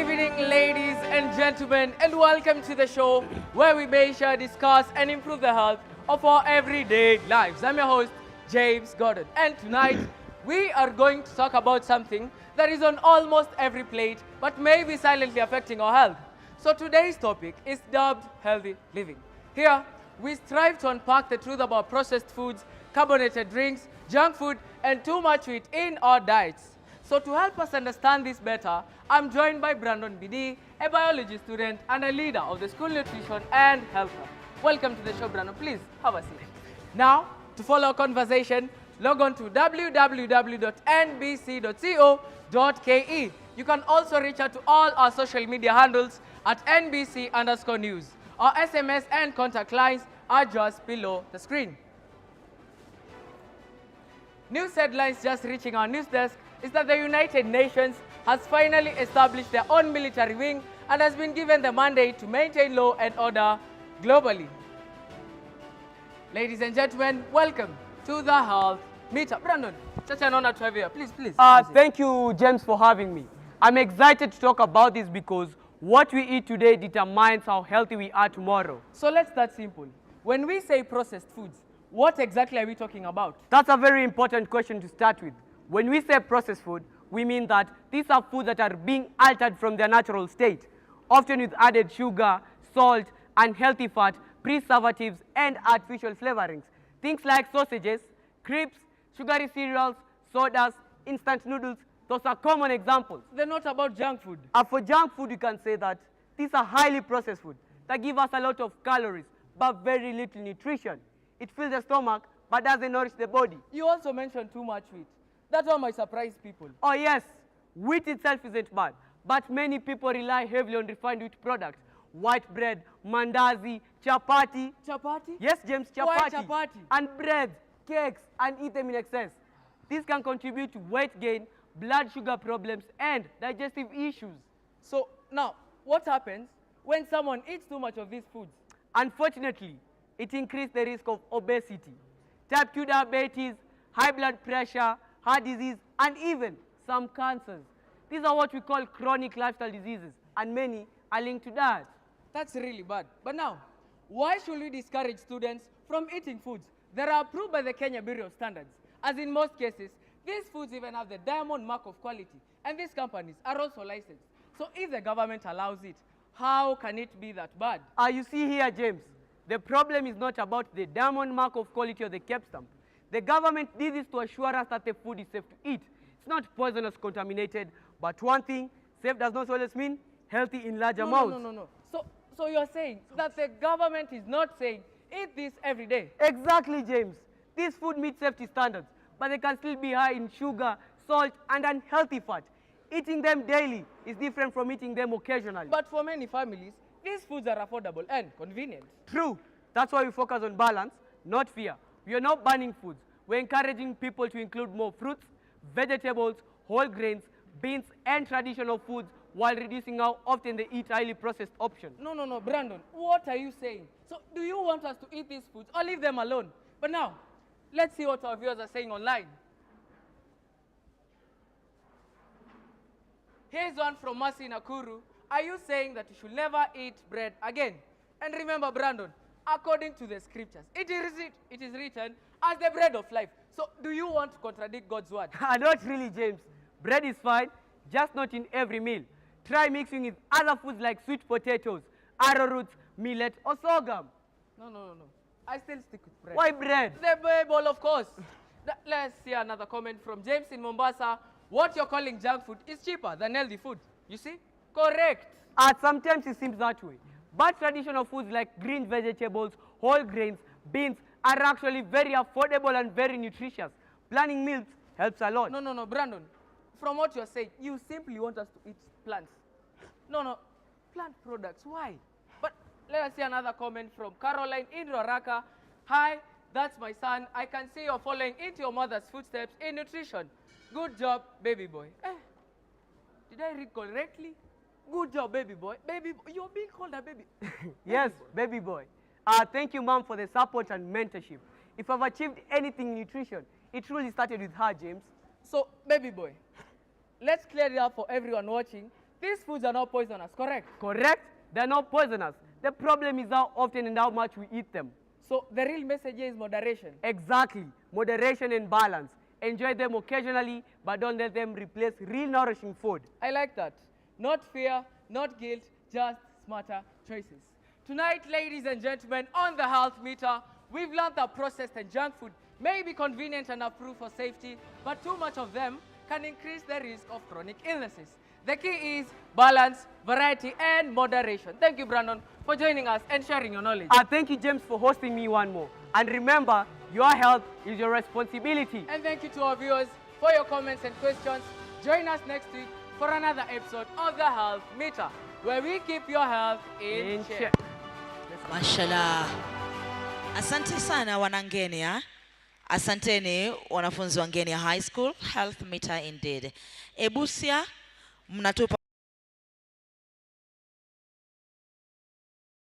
evening, ladies and gentlemen, and welcome to the show where we may share, discuss, and improve the health of our everyday lives. I'm your host, James Gordon, and tonight we are going to talk about something that is on almost every plate but may be silently affecting our health. So today's topic is dubbed healthy living. Here, we strive to unpack the truth about processed foods, carbonated drinks, junk food, and too much wheat in our diets. So to help us understand this better, I'm joined by Brandon BD, a biology student and a leader of the School Nutrition and Health Club. Welcome to the show, Brandon. Please have a seat. Now, to follow our conversation, log on to www.nbc.co.ke. You can also reach out to all our social media handles at NBC_news. Our SMS and contact lines are just below the screen. News headlines just reaching our news desk is that the United Nations has finally established their own military wing and has been given the mandate to maintain law and order globally. Ladies and gentlemen, welcome to the Health Meter. Brandon, such an honor to have you here. Please. Thank you, James, for having me. I'm excited to talk about this because what we eat today determines how healthy we are tomorrow. So let's start simple. When we say processed foods, what exactly are we talking about? That's a very important question to start with. When we say processed food, we mean that these are foods that are being altered from their natural state, often with added sugar, salt, unhealthy fat, preservatives, and artificial flavorings. Things like sausages, crepes, sugary cereals, sodas, instant noodles, those are common examples. They're not about junk food. For junk food, you can say that these are highly processed food that give us a lot of calories, but very little nutrition. It fills the stomach, but doesn't nourish the body. You also mentioned too much wheat. That one might surprise people. Oh yes, wheat itself isn't bad, but many people rely heavily on refined wheat products. White bread, mandazi, chapati. Chapati? Yes, James, chapati. Why chapati? And bread, cakes, and eat them in excess. This can contribute to weight gain, blood sugar problems, and digestive issues. So now, what happens when someone eats too much of these foods? Unfortunately, it increases the risk of obesity, type 2 diabetes, high blood pressure, heart disease, and even some cancers. These are what we call chronic lifestyle diseases, and many are linked to that. That's really bad. But now, why should we discourage students from eating foods that are approved by the Kenya Bureau of Standards? As in most cases, these foods even have the diamond mark of quality, and these companies are also licensed. So if the government allows it, how can it be that bad? You see here, James, the problem is not about the diamond mark of quality or the KEP stamp. The government did this to assure us that the food is safe to eat. It's not poisonous, contaminated, but one thing, safe does not always mean healthy in large amounts. No. So you're saying that the government is not saying eat this every day? Exactly, James. This food meets safety standards, but they can still be high in sugar, salt, and unhealthy fat. Eating them daily is different from eating them occasionally. But for many families, these foods are affordable and convenient. True. That's why we focus on balance, not fear. We are not banning foods. We're encouraging people to include more fruits, vegetables, whole grains, beans, and traditional foods while reducing how often they eat highly processed options. No, Brandon, what are you saying? So do you want us to eat these foods or leave them alone? But now, let's see what our viewers are saying online. Here's one from Masi Nakuru. Are you saying that you should never eat bread again? And remember, Brandon, according to the scriptures, it is written as the bread of life. So do you want to contradict God's word? Not really, James. Bread is fine, just not in every meal. Try mixing with other foods like sweet potatoes, arrowroot, millet, or sorghum. No. I still stick with bread. Why bread? The Bible, of course. Let's see another comment from James in Mombasa. What you're calling junk food is cheaper than healthy food. You see? Correct. Sometimes it seems that way. But traditional foods like green vegetables, whole grains, beans are actually very affordable and very nutritious. Planning meals helps a lot. No, Brandon. From what you're saying, you simply want us to eat plants. No, plant products. Why? But let us see another comment from Caroline in Roraka. Hi, that's my son. I can see you're following into your mother's footsteps in nutrition. Good job, baby boy. Did I read correctly? Good job, baby boy. Baby boy. You're being called a baby. Yes, baby boy. Thank you, Mom, for the support and mentorship. If I've achieved anything in nutrition, it really started with her, James. So, baby boy, let's clear it up for everyone watching. These foods are not poisonous, correct? Correct? They're not poisonous. The problem is how often and how much we eat them. So the real message here is moderation. Exactly. Moderation and balance. Enjoy them occasionally, but don't let them replace real nourishing food. I like that. Not fear, not guilt, just smarter choices. Tonight, ladies and gentlemen, on the Health Meter, we've learned that processed and junk food may be convenient and approved for safety, but too much of them can increase the risk of chronic illnesses. The key is balance, variety, and moderation. Thank you, Brandon, for joining us and sharing your knowledge. Thank you, James, for hosting me one more. And remember, your health is your responsibility. And thank you to our viewers for your comments and questions. Join us next week for another episode of the Health Meter, where we keep your health in check. Mashallah. Asante sana wana Ngenia. Asanteni wanafunzi wa Ngenia High School. Health Meter indeed. Ebusia mnatupa